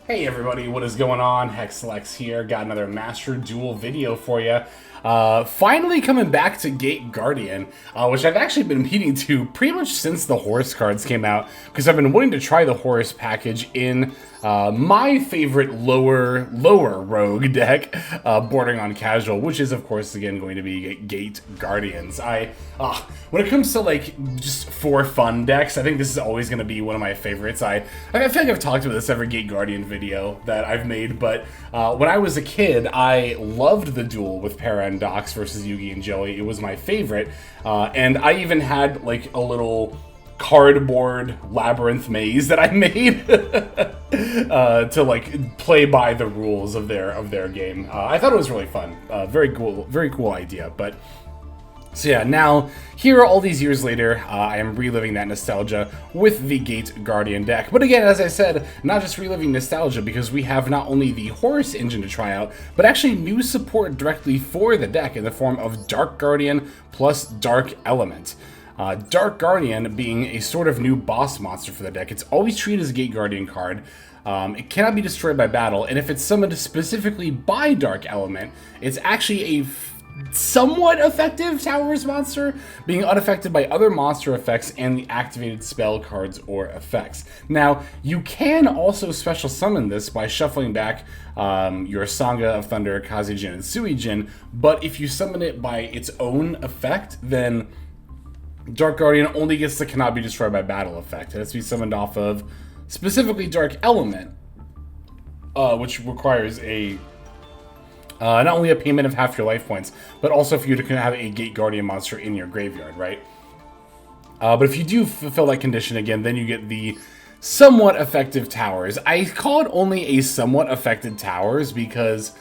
Hey everybody, what is going on? Hexlex here. Got another Master Duel video for you. Finally coming back to Gate Guardian, which I've actually been meaning to pretty much since the Horus cards came out, because I've been wanting to try the Horus package in my favorite lower rogue deck, bordering on casual, which is of course again going to be Gate Guardians. When it comes to like just for fun decks, I think this is always going to be one of my favorites. I feel like I've talked about this every Gate Guardian video that I've made, but when I was a kid, I loved the duel with Para and Dox versus Yugi and Joey. It was my favorite, and I even had like a little cardboard labyrinth maze that I made to like play by the rules of their game. I thought it was really fun. Very cool idea. But so yeah, now here all these years later, I am reliving that nostalgia with the Gate Guardian deck. But again, as I said, not just reliving nostalgia, because we have not only the Horus engine to try out, but actually new support directly for the deck in the form of Dark Guardian plus Dark Element. Dark Guardian being a sort of new boss monster for the deck. It's always treated as a Gate Guardian card. It cannot be destroyed by battle, and if it's summoned specifically by Dark Element, it's actually a somewhat effective Towers monster, being unaffected by other monster effects and the activated spell cards or effects. Now, you can also special summon this by shuffling back your Sangha of Thunder, Kazejin, and Suijin, but if you summon it by its own effect, then Dark Guardian only gets the cannot be destroyed by battle effect. It has to be summoned off of specifically Dark Element, which requires a not only a payment of half your life points, but also for you to have a Gate Guardian monster in your graveyard, right? But if you do fulfill that condition again, then you get the somewhat effective Towers. I call it only a somewhat effective Towers because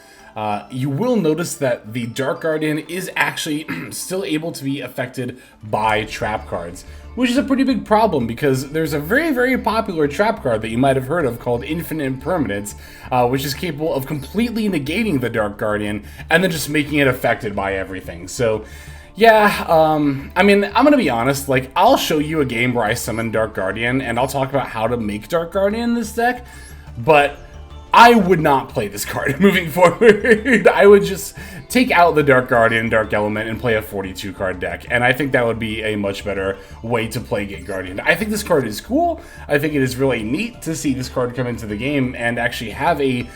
you will notice that the Dark Guardian is actually still able to be affected by trap cards, which is a pretty big problem because there's a very popular trap card that you might have heard of called Infinite Impermanence, which is capable of completely negating the Dark Guardian and then just making it affected by everything. So yeah, I mean, I'm gonna be honest, like, I'll show you a game where I summon Dark Guardian and I'll talk about how to make Dark Guardian in this deck, but I would not play this card moving forward. I would just take out the Dark Guardian, Dark Element, and play a 42 card deck. And I think that would be a much better way to play Gate Guardian. I think this card is cool. I think it is really neat to see this card come into the game and actually have a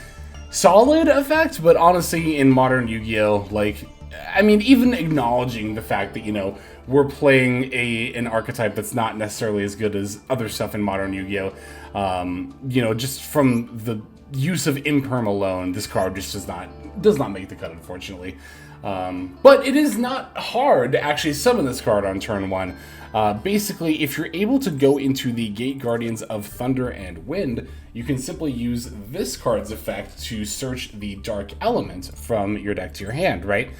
solid effect. But honestly, in modern Yu-Gi-Oh!, like, I mean, even acknowledging the fact that, you know, we're playing an archetype that's not necessarily as good as other stuff in modern Yu-Gi-Oh! You know, just from the use of Imperm alone, this card just does not make the cut, unfortunately. But it is not hard to actually summon this card on turn 1. Basically, if you're able to go into the Gate Guardians of Thunder and Wind, you can simply use this card's effect to search the Dark Element from your deck to your hand, right?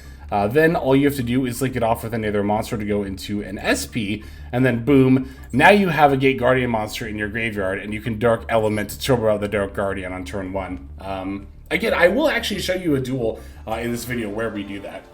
Then all you have to do is link it off with any other monster to go into an SP, and then boom, now you have a Gate Guardian monster in your graveyard, and you can Dark Element to turbo out the Dark Guardian on turn 1. Again, I will actually show you a duel in this video where we do that.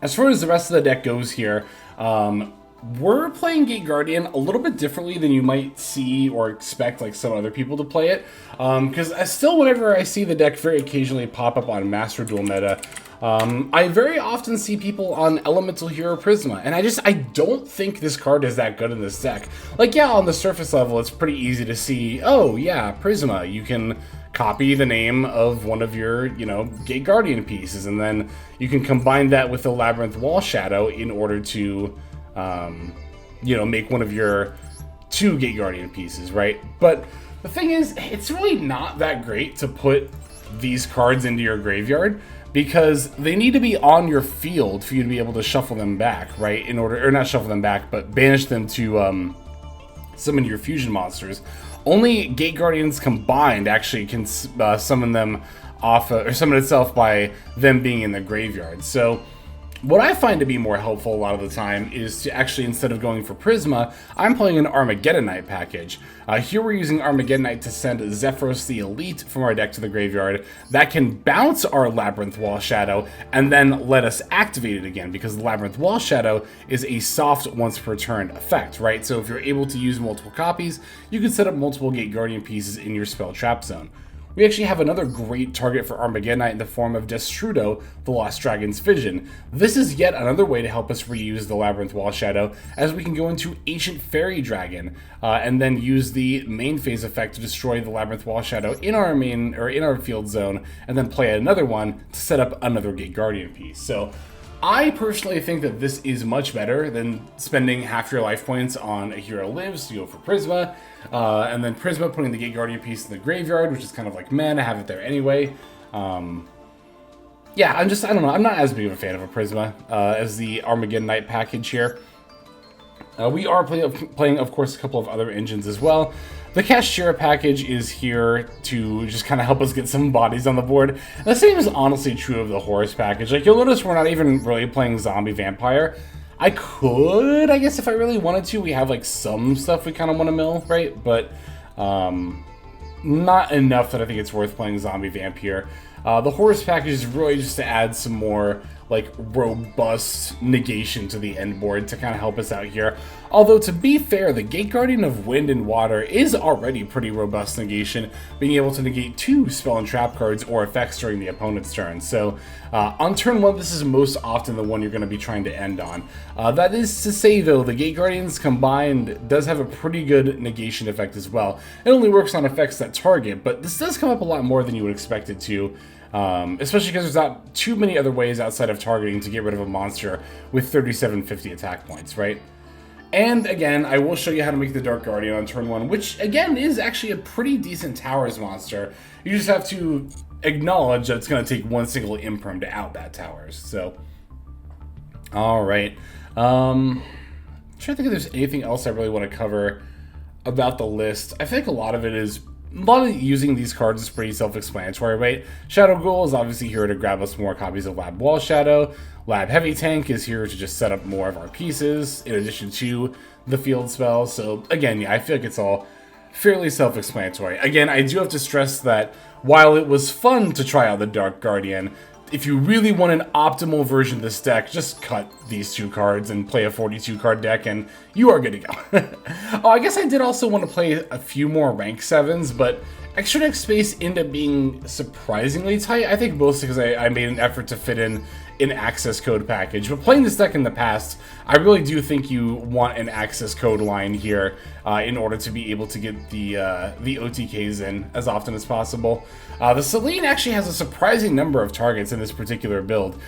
As far as the rest of the deck goes here, we're playing Gate Guardian a little bit differently than you might see or expect like some other people to play it. Because still, whenever I see the deck very occasionally pop up on Master Duel meta, I very often see people on Elemental Hero Prisma, and I don't think this card is that good in this deck. Like, yeah, on the surface level, it's pretty easy to see, oh yeah, Prisma, you can copy the name of one of your, you know, Gate Guardian pieces, and then you can combine that with the Labyrinth Wall Shadow in order to, you know, make one of your 2 Gate Guardian pieces, right? But the thing is, it's really not that great to put these cards into your graveyard, because they need to be on your field for you to be able to shuffle them back, right? In order, or not shuffle them back, but banish them to summon your fusion monsters. Only Gate Guardians combined actually can summon them off, or summon itself by them being in the graveyard. So what I find to be more helpful a lot of the time is to actually, instead of going for Prisma, I'm playing an Armageddonite package. Here we're using Armageddonite to send Zephyros the Elite from our deck to the graveyard. That can bounce our Labyrinth Wall Shadow and then let us activate it again, because the Labyrinth Wall Shadow is a soft once per turn effect, right? So if you're able to use multiple copies, you can set up multiple Gate Guardian pieces in your spell trap zone. we actually have another great target for Armageddonite in the form of Destrudo, the Lost Dragon's Vision. This is yet another way to help us reuse the Labyrinth Wall Shadow, as we can go into Ancient Fairy Dragon, and then use the main phase effect to destroy the Labyrinth Wall Shadow in our main, or in our field zone, and then play another one to set up another Gate Guardian piece. So I personally think that this is much better than spending half your life points on a hero lives to go for Prisma, and then Prisma putting the Gate Guardian piece in the graveyard, which is kind of like, man, I have it there anyway. Yeah, I don't know, I'm not as big of a fan of a Prisma as the Armageddonite package here. We are playing, of course, a couple of other engines as well. The Kashira package is here to just kind of help us get some bodies on the board. And the same is honestly true of the Horus package. Like, you'll notice we're not even really playing Zombie Vampire. I could, I guess, if I really wanted to. We have, like, some stuff we kind of want to mill, right? But not enough that I think it's worth playing Zombie Vamp here. The Horus package is really just to add some more, like, robust negation to the end board to kind of help us out here. Although, to be fair, the Gate Guardian of Wind and Water is already pretty robust negation, being able to negate 2 spell and trap cards or effects during the opponent's turn. So, on turn 1, this is most often the one you're going to be trying to end on. That is to say, though, the Gate Guardians combined does have a pretty good negation effect as well. It only works on effects that target, but this does come up a lot more than you would expect it to. Especially because there's not too many other ways outside of targeting to get rid of a monster with 3750 attack points, right? And again, I will show you how to make the Dark Guardian on turn 1, which again is actually a pretty decent Towers monster. You just have to acknowledge that it's going to take one single Imprim to out that Towers. So, alright. I'm trying to think if there's anything else I really want to cover about the list. I feel like a lot of using these cards is pretty self-explanatory, right? Shadow Ghoul is obviously here to grab us more copies of Lab Wall Shadow. Lab Heavy Tank is here to just set up more of our pieces, in addition to the field spell. So again, yeah, I feel like it's all fairly self-explanatory. Again, I do have to stress that while it was fun to try out the Dark Guardian, if you really want an optimal version of this deck, just cut these 2 cards and play a 42 card deck and you are good to go. Oh, I guess I did also want to play a few more rank 7s, but extra deck space ended up being surprisingly tight. I think mostly because I made an effort to fit in an access code package. But playing this deck in the past, I really do think you want an access code line here in order to be able to get the OTKs in as often as possible. The Selene actually has a surprising number of targets in this particular build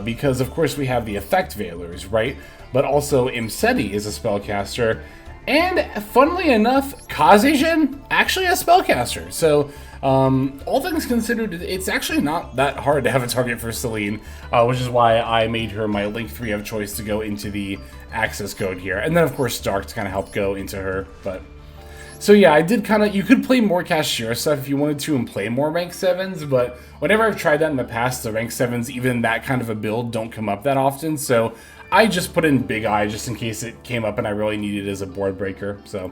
because, of course, we have the Effect Veilers, right? But also Imseti is a spellcaster. And, funnily enough, Kazejin, actually a spellcaster. So, all things considered, it's actually not that hard to have a target for Selene, which is why I made her my Link 3 of choice to go into the access code here. And then, of course, Stark to kind of help go into her. But so, yeah, I did kind of... You could play more Kashira stuff if you wanted to and play more rank 7s, but whenever I've tried that in the past, the rank 7s, even that kind of a build, don't come up that often. So I just put in Big Eye just in case it came up and I really needed it as a board breaker. So,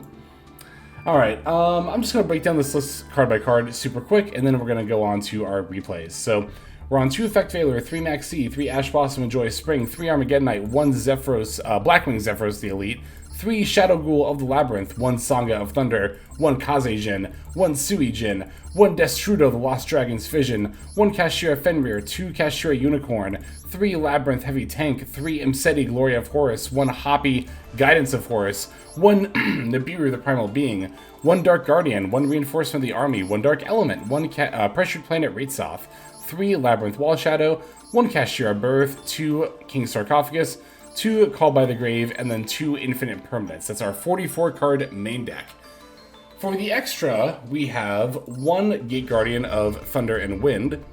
alright, I'm just going to break down this list card by card super quick, and then we're going to go on to our replays. So, we're on 2 Effect Veiler, 3 Maxi, 3 Ash Blossom and Joy Spring, 3 Armageddonite, 1 Zephyros, Blackwing Zephyros the Elite, 3 Shadow Ghoul of the Labyrinth, 1 Sangha of Thunder, 1 Kazejin, 1 Suijin, 1 Destrudo the Lost Dragon's Vision, 1 Kashira Fenrir, 2 Kashira Unicorn, 3 Labyrinth Heavy Tank, 3 Imseti Glory of Horus, 1 Hoppy Guidance of Horus, 1 Nibiru the Primal Being, 1 Dark Guardian, 1 Reinforcement of the Army, 1 Dark Element, 1 Pressured Planet Raitsoth, 3 Labyrinth Wall Shadow, 1 Kashira Birth, 2 King Sarcophagus, 2 Called by the Grave, and then 2 Infinite Permanents. That's our 44-card main deck. For the extra, we have 1 Gate Guardian of Thunder and Wind,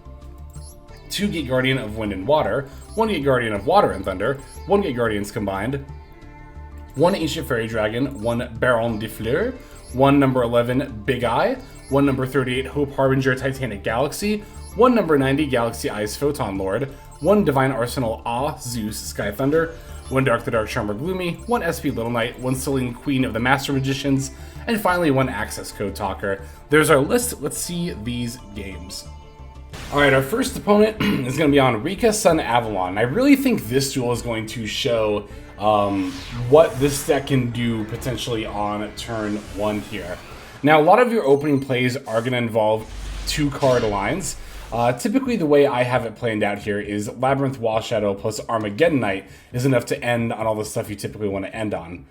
2 Gate Guardian of Wind and Water, 1 Gate Guardian of Water and Thunder, 1 Gate Guardians combined, 1 Ancient Fairy Dragon, 1 Baron de Fleur, 1 number 11 Big Eye, 1 number 38 Hope Harbinger Titanic Galaxy, 1 number 90 Galaxy Eyes Photon Lord, 1 Divine Arsenal Ah Zeus Sky Thunder, 1 Dark the Dark Charmer Gloomy, 1 SP Little Knight, 1 Selene Queen of the Master Magicians, and finally 1 Access Code Talker. There's our list. Let's see these games. Alright, our first opponent is going to be on Rika Sun Avalon. I really think this duel is going to show what this deck can do potentially on turn 1 here. Now, a lot of your opening plays are going to involve 2-card lines. Typically, the way I have it planned out here is Labyrinth Wall Shadow plus Armageddonite is enough to end on all the stuff you typically want to end on.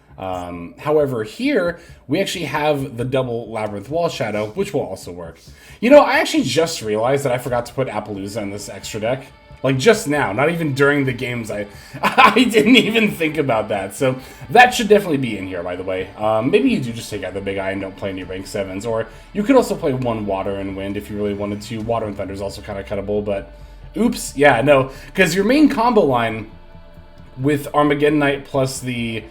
However, here, we actually have the double Labyrinth Wall Shadow, which will also work. You know, I actually just realized that I forgot to put Appaloosa in this extra deck. Like, just now, not even during the games, I didn't even think about that. So, that should definitely be in here, by the way. Maybe you do just take out the Big Eye and don't play any rank 7s, or you could also play 1 Water and Wind if you really wanted to. Water and Thunder is also kind of cuttable, but oops, yeah, no, because your main combo line with Armageddonite plus the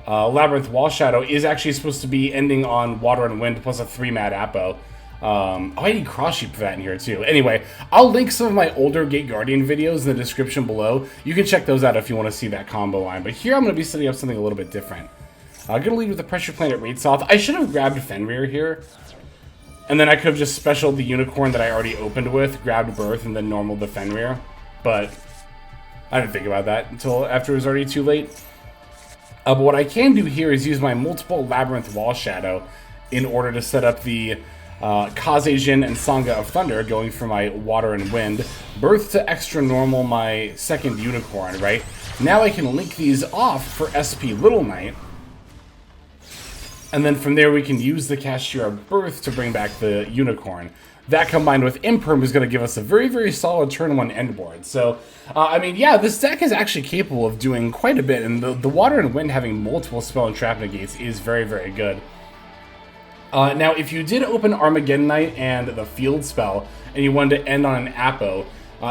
Labyrinth Wall Shadow is actually supposed to be ending on Water and Wind plus a 3-mat Appo. Oh, I need Cross Sheep for that in here too. Anyway, I'll link some of my older Gate Guardian videos in the description below. You can check those out if you want to see that combo line. But here I'm going to be setting up something a little bit different. I'm going to lead with the Pressure Planet Raid Soth. I should have grabbed Fenrir here. And then I could have just specialed the Unicorn that I already opened with, grabbed Birth, and then normaled the Fenrir. But I didn't think about that until after it was already too late. But what I can do here is use my multiple Labyrinth Wall Shadow in order to set up the Kazejin and Sangha of Thunder, going for my Water and Wind. Birth to extra normal my second Unicorn, right? Now I can link these off for SP Little Knight. And then from there we can use the Cashier of Birth to bring back the Unicorn. That combined with Imperm is going to give us a very, very solid turn 1 end board. So, I mean, yeah, this deck is actually capable of doing quite a bit. And the Water and Wind having multiple spell and trap negates is very, very good. Now, if you did open Armageddonite and the Field Spell, and you wanted to end on an Appo,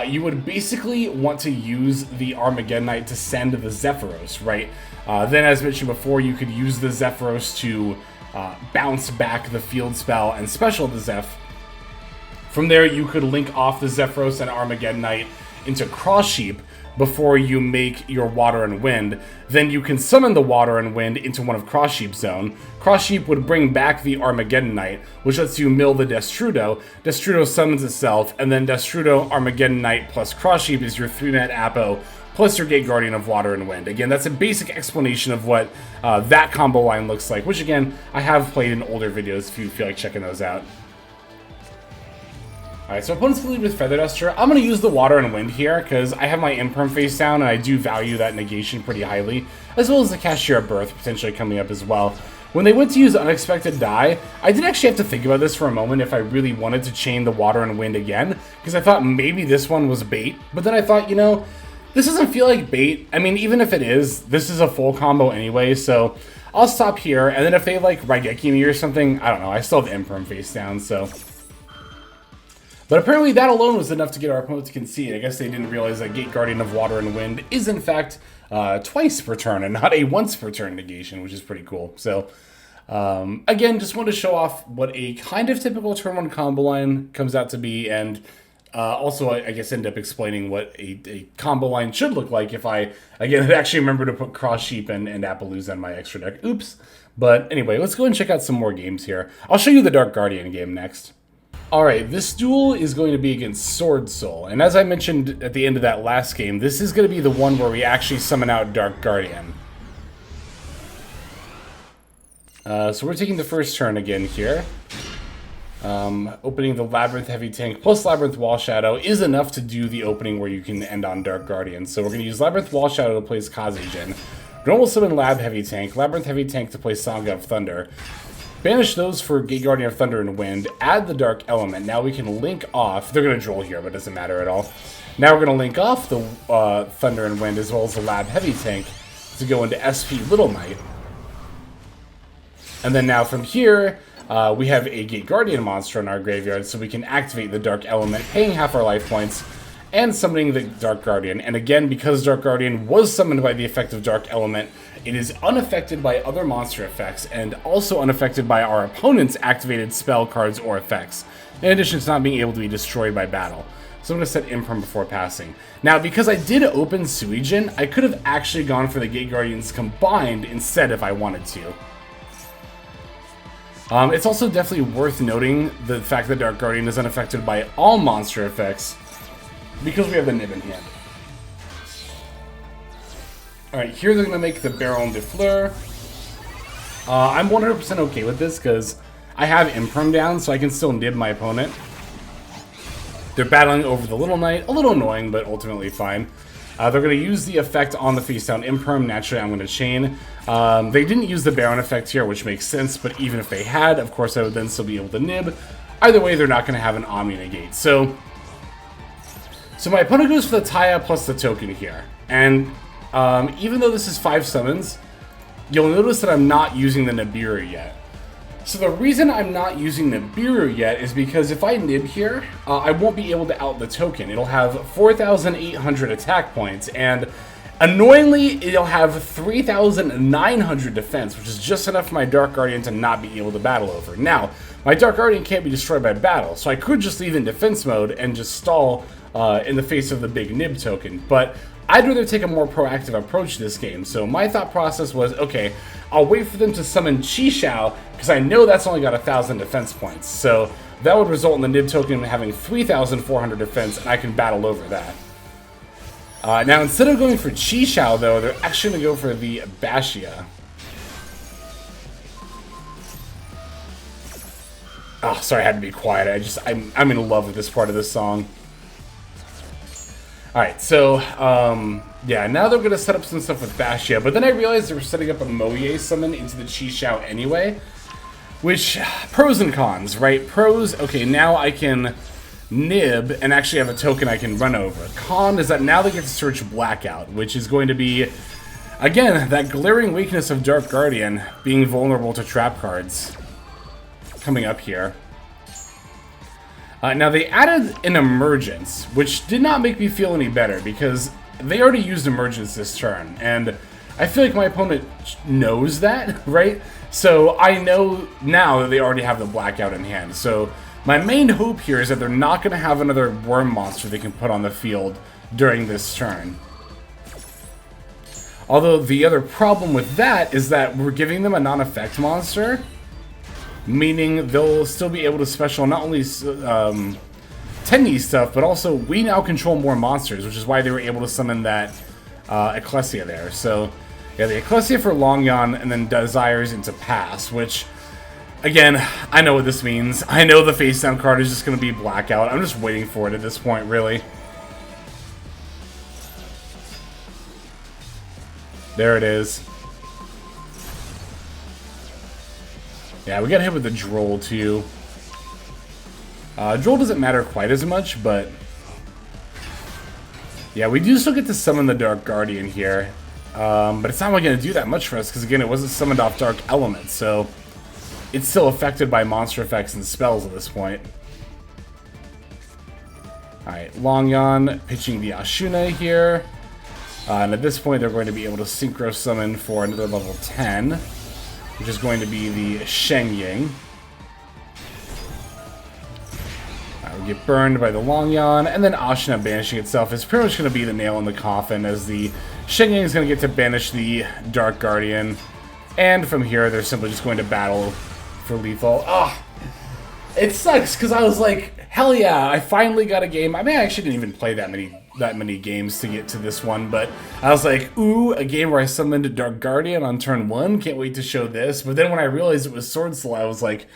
you would basically want to use the Armageddonite to send the Zephyros, right? Then, as mentioned before, you could use the Zephyros to bounce back the Field Spell and special the Zeph. From there, you could link off the Zephyros and Armageddonite into Cross Sheep before you make your Water and Wind. Then you can summon the Water and Wind into one of Cross Sheep's zone. Cross Sheep would bring back the Armageddonite, which lets you mill the Destrudo. Destrudo summons itself, and then Destrudo, Armageddonite plus Cross Sheep is your 3-mat Appo, plus your Gate Guardian of Water and Wind. Again, that's a basic explanation of what that combo line looks like, which again, I have played in older videos if you feel like checking those out. Alright, so opponents can lead with Feather Duster. I'm going to use the Water and Wind here, because I have my Imperm face down, and I do value that negation pretty highly, as well as the Cashier of Birth potentially coming up as well. When they went to use Unexpected Die, I did actually have to think about this for a moment if I really wanted to chain the Water and Wind again, because I thought maybe this one was bait, but then I thought, you know, this doesn't feel like bait. I mean, even if it is, this is a full combo anyway, so I'll stop here, and then if they, like, Raigeki me or something, I don't know, I still have the Imperm face down, so... But apparently that alone was enough to get our opponent to concede. I guess they didn't realize that Gate Guardian of Water and Wind is in fact twice per turn and not a once per turn negation, which is pretty cool. So again, just wanted to show off what a kind of typical turn 1 combo line comes out to be, and also I guess end up explaining what a combo line should look like if I, again, had actually remembered to put Cross Sheep and Appaloosa on my extra deck. Oops. But anyway, let's go and check out some more games here. I'll show you the Dark Guardian game next. Alright, this duel is going to be against Sword Soul, and as I mentioned at the end of that last game, this is going to be the one where we actually summon out Dark Guardian. So we're taking the first turn again here. Opening the Labyrinth Heavy Tank plus Labyrinth Wall Shadow is enough to do the opening where you can end on Dark Guardian. So we're going to use Labyrinth Wall Shadow to place Kazejin. Normal summon Lab Heavy Tank, Labyrinth Heavy Tank to play Sangha of Thunder. Banish those for Gate Guardian of Thunder and Wind. Add the Dark Element. Now we can link off. They're going to droll here, but it doesn't matter at all. Now we're going to link off the Thunder and Wind as well as the Lab Heavy Tank to go into SP Little Knight. And then now from here, we have a Gate Guardian monster in our graveyard, so we can activate the Dark Element, paying half our life points, and summoning the Dark Guardian. And again, because Dark Guardian was summoned by the effect of Dark Element, it is unaffected by other monster effects, and also unaffected by our opponent's activated spell cards or effects, in addition to not being able to be destroyed by battle. So I'm going to set Imperm before passing. Now, because I did open Suijin, I could have actually gone for the Gate Guardians combined instead if I wanted to. It's also definitely worth noting the fact that Dark Guardian is unaffected by all monster effects, because we have the Nib in hand. Alright, here they're going to make the Baron de Fleur. I'm 100% okay with this, because I have Imperm down, so I can still nib my opponent. They're battling over the Little Knight, a little annoying, but ultimately fine. They're going to use the effect on the face down imperm. Naturally, I'm going to chain. They didn't use the Baron effect here, which makes sense, but even if they had, of course, I would then still be able to nib. Either way, they're not going to have an Omni negate. So my opponent goes for the Taya plus the token here. And even though this is 5 summons, you'll notice that I'm not using the Nibiru yet. So the reason I'm not using Nibiru yet is because if I nib here, I won't be able to out the token. It'll have 4,800 attack points, and annoyingly, it'll have 3,900 defense, which is just enough for my Dark Guardian to not be able to battle over. Now, my Dark Guardian can't be destroyed by battle, so I could just leave in defense mode and just stall in the face of the big nib token, but I'd rather take a more proactive approach to this game. So my thought process was, okay, I'll wait for them to summon Chi-Xiao, because I know that's only got 1,000 defense points. So that would result in the nib token having 3,400 defense, and I can battle over that. Now, instead of going for Chi-Xiao, though, they're actually going to go for the Bashia. Oh, sorry, I had to be quiet. I'm in love with this part of the song. Alright, so, yeah, now they're going to set up some stuff with Bashia, but then I realized they were setting up a Moye summon into the Chi-Xiao anyway, which, pros and cons, right? Pros, okay, now I can nib and actually have a token I can run over. Con is that now they get to search Blackout, which is going to be, again, that glaring weakness of Dark Guardian, being vulnerable to trap cards, coming up here. Now, they added an Emergence, which did not make me feel any better, because they already used Emergence this turn, and I feel like my opponent knows that, right? So I know now that they already have the Blackout in hand. So my main hope here is that they're not going to have another Worm monster they can put on the field during this turn. Although the other problem with that is that we're giving them a non-effect monster, meaning they'll still be able to special not only Tenyi stuff, but also we now control more monsters, which is why they were able to summon that Ecclesia there. So, yeah, the Ecclesia for Longyan, and then Desires into Pass, which, again, I know what this means. I know the face down card is just going to be Blackout. I'm just waiting for it at this point, really. There it is. Yeah, we got hit with the Droll, too. Droll doesn't matter quite as much, but... yeah, we do still get to summon the Dark Guardian here. But it's not really going to do that much for us, because again, it wasn't summoned off Dark Element, so... it's still affected by monster effects and spells at this point. Alright, Longyan pitching the Ashuna here. And at this point, they're going to be able to Synchro Summon for another level 10. Which is going to be the Shengying. We get burned by the Longyan, and then Ashina banishing itself is pretty much going to be the nail in the coffin, as the Shengying is going to get to banish the Dark Guardian. And from here, they're simply just going to battle for lethal. Ah, it sucks, because I was like, hell yeah, I finally got a game. I mean, I actually didn't even play that many games to get to this one, but I was like, ooh, a game where I summoned a Dark Guardian on turn 1, can't wait to show this. But then when I realized it was Sword Soul, I was like,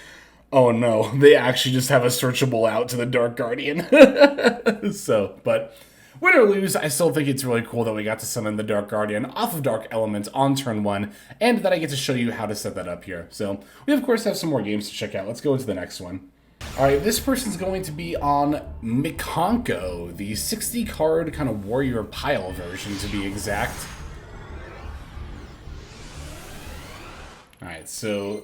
oh no, they actually just have a searchable out to the Dark Guardian. So, but win or lose, I still think it's really cool that we got to summon the Dark Guardian off of Dark Element on turn 1, and that I get to show you how to set that up here. So, we of course have some more games to check out. Let's go into the next one. Alright, this person's going to be on Mikanko, the 60-card kind of warrior pile version, to be exact. Alright, so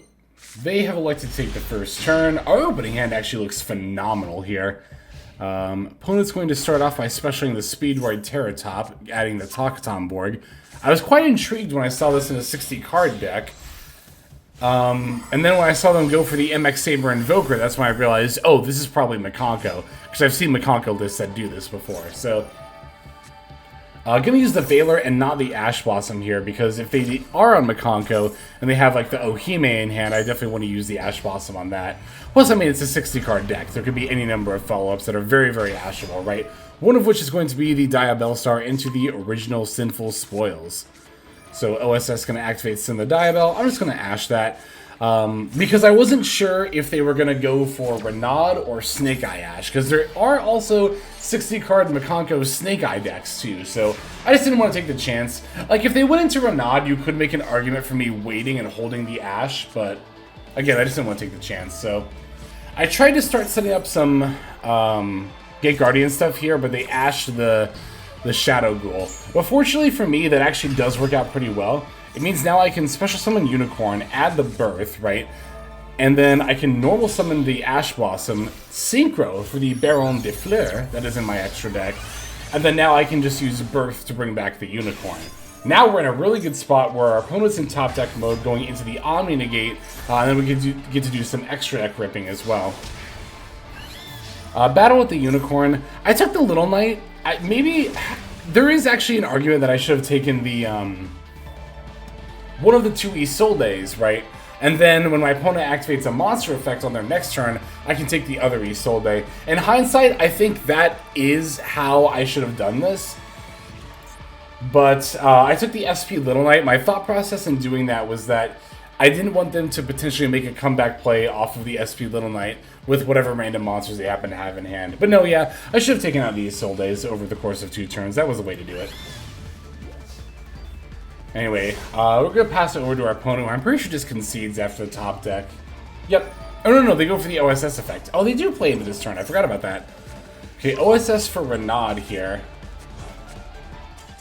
they have elected to take the first turn. Our opening hand actually looks phenomenal here. Opponent's going to start off by specialing the Speedroid Terratop, adding the Takatomborg. I was quite intrigued when I saw this in a 60-card deck. And then when I saw them go for the MX Saber Invoker, that's when I realized, oh, this is probably Mikanko. Because I've seen Mikanko lists that do this before. So, I'm going to use the Valor and not the Ash Blossom here, because if they are on Mikanko, and they have like the Ohime in hand, I definitely want to use the Ash Blossom on that. Plus, I mean, it's a 60-card deck. There could be any number of follow-ups that are very, very ashable, right? One of which is going to be the Diabellstar into the original Sinful Spoils. So OSS is going to activate Send the Diabell. I'm just going to Ash that. because I wasn't sure if they were going to go for Renaud or Snake Eye Ash, because there are also 60-card Makonko Snake Eye decks too, so I just didn't want to take the chance. Like, if they went into Renaud, you could make an argument for me waiting and holding the Ash, but again, I just didn't want to take the chance, so I tried to start setting up some Gate Guardian stuff here, but they ashed the Shadow Ghoul. But fortunately for me, that actually does work out pretty well. It means now I can special summon Unicorn, add the Birth, right? And then I can normal summon the Ash Blossom, Synchro for the Baron de Fleur that is in my extra deck. And then now I can just use Birth to bring back the Unicorn. Now we're in a really good spot where our opponent's in top deck mode going into the Omni Negate, and then we get to do some extra deck ripping as well. Battle with the Unicorn. I took the Little Knight. Maybe there is actually an argument that I should have taken the one of the two Isoldes, right? And then when my opponent activates a monster effect on their next turn, I can take the other Isolde. In hindsight, I think that is how I should have done this. But I took the SP Little Knight. My thought process in doing that was that I didn't want them to potentially make a comeback play off of the SP Little Knight with whatever random monsters they happen to have in hand. But no, yeah, I should have taken out the Isoldes over the course of 2 turns. That was the way to do it. Anyway, we're going to pass it over to our opponent, who I'm pretty sure just concedes after the top deck. Yep. Oh, no, they go for the OSS effect. Oh, they do play into this turn. I forgot about that. Okay, OSS for Renaud here.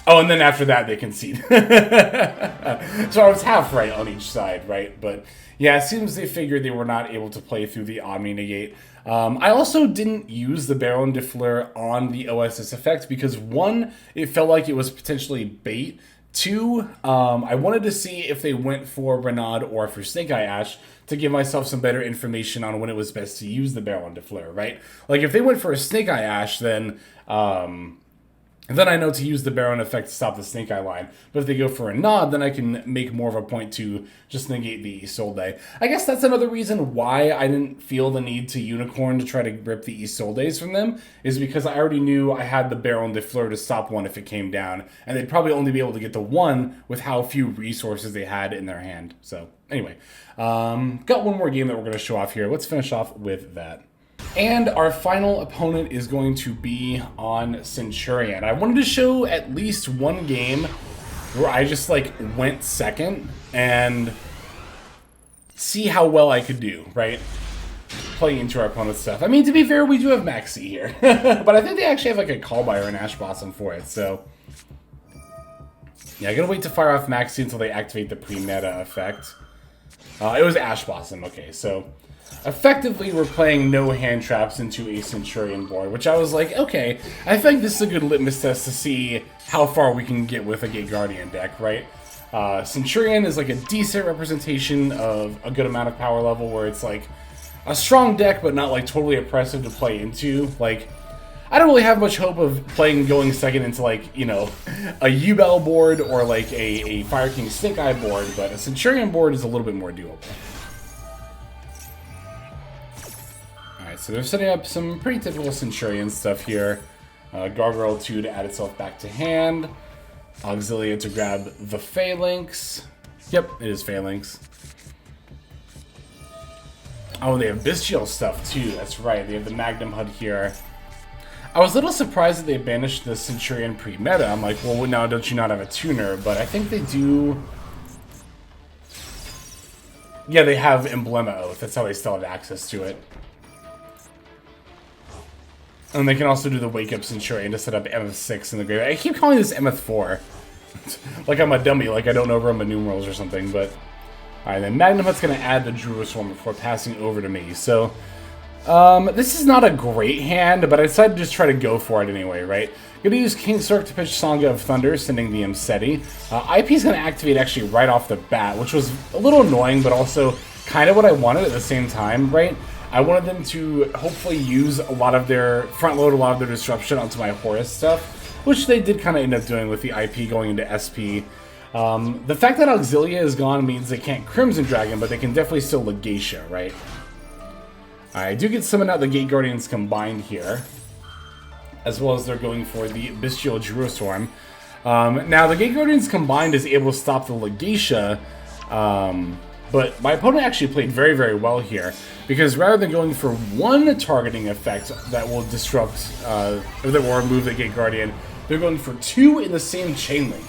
Oh, and then after that, they concede. So I was half right on each side, right? But yeah, it seems they figured they were not able to play through the Omni Negate. I also didn't use the Baron de Fleur on the OSS effect because, 1, it felt like it was potentially bait. 2, I wanted to see if they went for Renaud or for Snake Eye Ash to give myself some better information on when it was best to use the Baron de Fleur, right? Like, if they went for a Snake Eye Ash, then I know to use the Baron effect to stop the Snake Eye line. But if they go for a Nod, then I can make more of a point to just negate the Isolde. I guess that's another reason why I didn't feel the need to Unicorn to try to rip the Isoldes from them, is because I already knew I had the Baron de Fleur to stop one if it came down, and they'd probably only be able to get to 1 with how few resources they had in their hand. So, anyway, got one more game that we're going to show off here. Let's finish off with that. And our final opponent is going to be on Centurion. I wanted to show at least one game where I just like went second and see how well I could do, right? Playing into our opponent's stuff. I mean, to be fair, we do have Maxi here. But I think they actually have like a Callby or an Ash Blossom for it, so... yeah, I gotta wait to fire off Maxi until they activate the pre-meta effect. It was Ash Blossom, okay, so... effectively, we're playing no hand traps into a Centurion board, which I was like, okay, I think this is a good litmus test to see how far we can get with a Gate Guardian deck, right? Centurion is like a decent representation of a good amount of power level where it's like a strong deck, but not like totally oppressive to play into. Like, I don't really have much hope of going second into like, you know, a U-Bell board or like a Fire King Snake Eye board, but a Centurion board is a little bit more doable. So they're setting up some pretty typical Centurion stuff here. Gargoyle 2 to add itself back to hand. Auxilia to grab the Phalanx. Yep, it is Phalanx. Oh, they have Bestial stuff too, that's right. They have the Magnum HUD here. I was a little surprised that they banished the Centurion pre-meta. I'm like, well, now don't you not have a tuner? But I think they do... yeah, they have Emblema Oath. That's how they still have access to it. And they can also do the Wake Up Centurion to set up MF6 in the grave. I keep calling this MF4. Like I'm a dummy, like I don't know Roman numerals or something, but... alright, then Magnum Hut's going to add the Jerusalem before passing over to me. So, this is not a great hand, but I decided to just try to go for it anyway, right? Going to use King Sork to pitch Sangha of Thunder, sending the Mseti. IP is going to activate actually right off the bat, which was a little annoying, but also kind of what I wanted at the same time, right? I wanted them to hopefully use a lot of their, front load a lot of their disruption onto my Horus stuff, which they did kind of end up doing with the IP going into SP. The fact that Auxilia is gone means they can't Crimson Dragon, but they can definitely still Legatia, right? I do get summoned out the Gate Guardians combined here, as well as they're going for the Bestial Jerusalem. Now, the Gate Guardians combined is able to stop the Legatia, But my opponent actually played very, very well here, because rather than going for one targeting effect that will disrupt, or that will remove the Gate Guardian, they're going for two in the same chain link.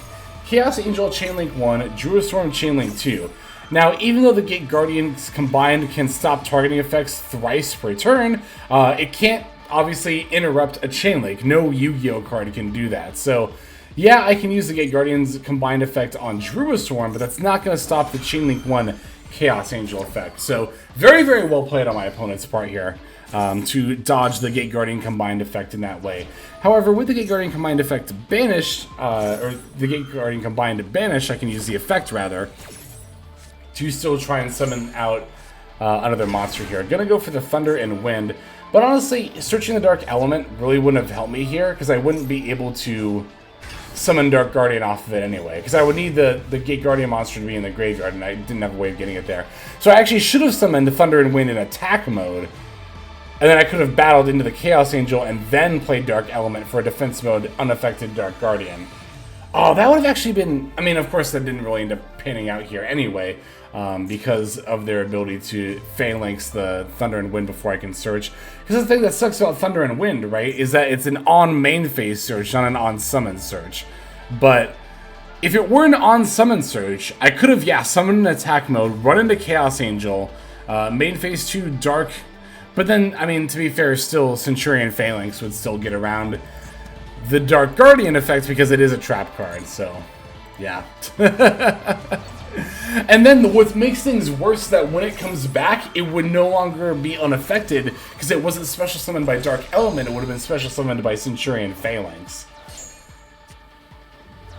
Chaos Angel Chainlink 1, Druistorm Chainlink 2. Now, even though the Gate Guardians combined can stop targeting effects thrice per turn, it can't obviously interrupt a Chainlink. No Yu-Gi-Oh card can do that. So, yeah, I can use the Gate Guardians combined effect on Druistorm, but that's not going to stop the Chainlink 1 Chaos Angel effect. So, very, very well played on my opponent's part here to dodge the Gate Guardian combined effect in that way. However, with the Gate Guardian combined effect banished, or the Gate Guardian combined to banish, I can use the effect rather, to still try and summon out another monster here. Gonna go for the Thunder and Wind, but honestly, searching the Dark Element really wouldn't have helped me here, because I wouldn't be able to summon Dark Guardian off of it anyway, because I would need the Gate Guardian monster to be in the graveyard, and I didn't have a way of getting it there. So I actually should have summoned the Thunder and Wind in attack mode, and then I could have battled into the Chaos Angel and then played Dark Element for a defense mode unaffected Dark Guardian. Oh, that would have actually been... I mean, of course, that didn't really end up panning out here anyway, because of their ability to phalanx the Thunder and Wind before I can search. Because the thing that sucks about Thunder and Wind, right, is that it's an on-main phase search, not an on-summon search. But if it were an on-summon search, I could have, yeah, summoned in attack mode, run into Chaos Angel, main phase 2 Dark... But then, I mean, to be fair, still Centurion Phalanx would still get around the Dark Guardian effect because it is a trap card, so yeah. And then what makes things worse is that when it comes back, it would no longer be unaffected because it wasn't special summoned by Dark Element, it would have been special summoned by Centurion Phalanx.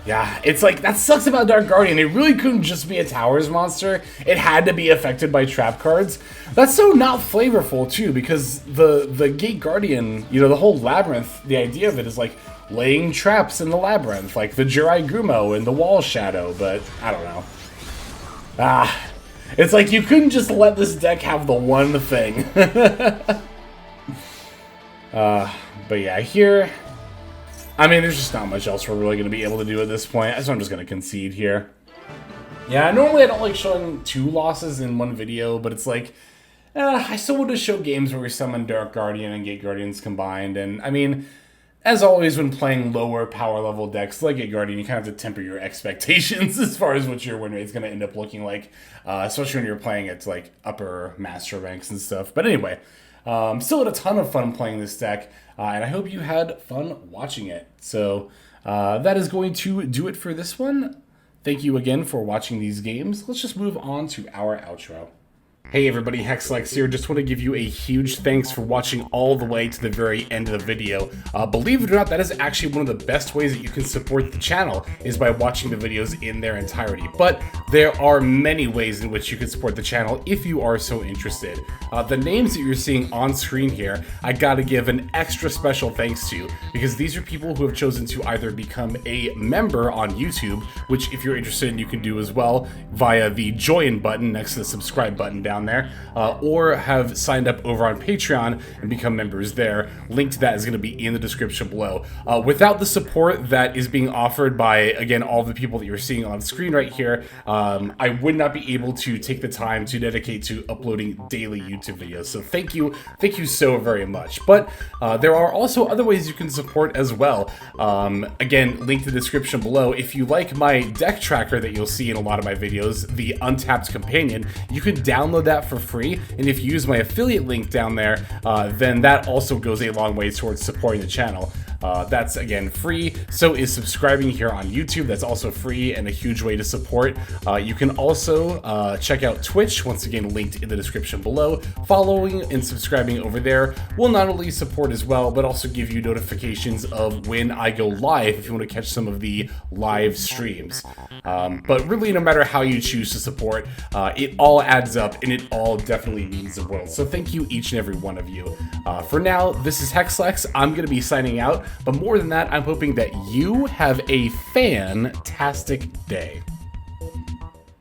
Yeah, it's like, that sucks about Dark Guardian. It really couldn't just be a Towers monster. It had to be affected by trap cards. That's so not flavorful, too, because the Gate Guardian, you know, the whole Labyrinth, the idea of it is like laying traps in the Labyrinth, like the Jirai Gumo and the Wall Shadow, but I don't know. It's like you couldn't just let this deck have the one thing. But yeah, here... I mean, there's just not much else we're really going to be able to do at this point, so I'm just going to concede here. Yeah, normally I don't like showing 2 losses in one video, but it's like, I still want to show games where we summon Dark Guardian and Gate Guardians combined, and I mean, as always when playing lower power level decks like Gate Guardian, you kind of have to temper your expectations as far as what your win rate is going to end up looking like, especially when you're playing at like upper master ranks and stuff. But anyway, still had a ton of fun playing this deck, and I hope you had fun watching it. So that is going to do it for this one. Thank you again for watching these games. Let's just move on to our outro. Hey everybody, Hexlex here. Just want to give you a huge thanks for watching all the way to the very end of the video. Believe it or not, that is actually one of the best ways that you can support the channel, is by watching the videos in their entirety. But there are many ways in which you can support the channel if you are so interested. The names that you're seeing on screen here, I gotta give an extra special thanks to, because these are people who have chosen to either become a member on YouTube, which if you're interested you can do as well via the join button next to the subscribe button down there, or have signed up over on Patreon and become members there. Link to that is going to be in the description below. Without the support that is being offered by, again, all the people that you're seeing on screen right here, I would not be able to take the time to dedicate to uploading daily YouTube videos. So thank you so very much. But there are also other ways you can support as well. Again, link to the description below. If you like my deck tracker that you'll see in a lot of my videos, the Untapped Companion, you can download that for free, and if you use my affiliate link down there, then that also goes a long way towards supporting the channel. That's, again, free. So is subscribing here on YouTube. That's also free and a huge way to support. You can also check out Twitch, once again linked in the description below. Following and subscribing over there will not only support as well, but also give you notifications of when I go live if you want to catch some of the live streams. But really, no matter how you choose to support, it all adds up, and it all definitely means the world. So thank you, each and every one of you. For now, this is Hexlex. I'm going to be signing out. But more than that, I'm hoping that you have a fantastic day.